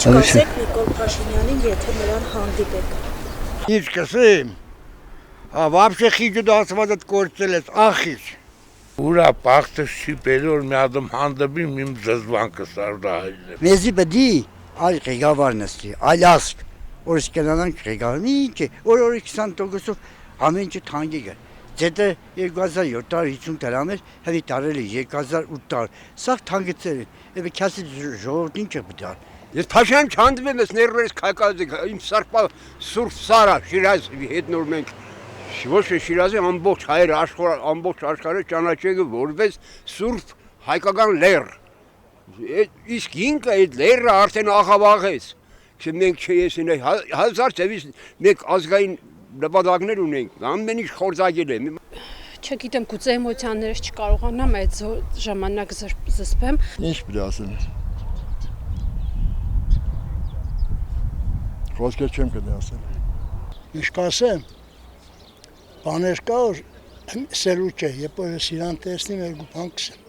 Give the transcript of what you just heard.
կասեք Նիկոլ Փաշինյանին, եթե նրան հանդիպեք։ Ինչ կասեմ, вообще խիճը դասված այդ կործել ես, ախիչ։ Ուրա պախտը շիպելով մի ադմ հանդիպի իմ զզվանքը սարդահայլը։ Մեզի պետք այլ ղեկավար նստի, այլ ասկ, որ սկենանանք ղեկավարն ինչ է, որ 20%-ով ամեն ինչ թանկի գա։ Ձեթը 2750 դրամ էր, հետի տարել է 2800 դար։ Սա թանկեցել է, եւ քասի ժողովուրդ ինչ է բդալ։ Ես Փաշյան չհանդիպեմ, ես ներվերս քայքած իմ սարպա Սուրբ Սարա Շիրազի հետ նոր մենք ոչ թե Շիրազի ամբողջ հայեր ամբողջ աշխարհը ճանաչել որպես Սուրբ հայկական լեռ։ Իսկ ինքը այդ լեռը արդեն աղավաղեց։ Մենք չեսին 1000 ծևից մեկ ազգային նպատակներ ունենք, ամեն ինչ խորձակել է։ Չգիտեմ, գուցե էմոցիաներս չկարողանամ այդ ժամանակ զսպեմ։ Ինչ պիտի ասեմ։ Խոսքեր չեմ կդի ասել։ Ինչ կասեմ, բաներ կա, որ սելուկ է, երբ որ ես իրան տեսնեմ, երկու բան կսեմ։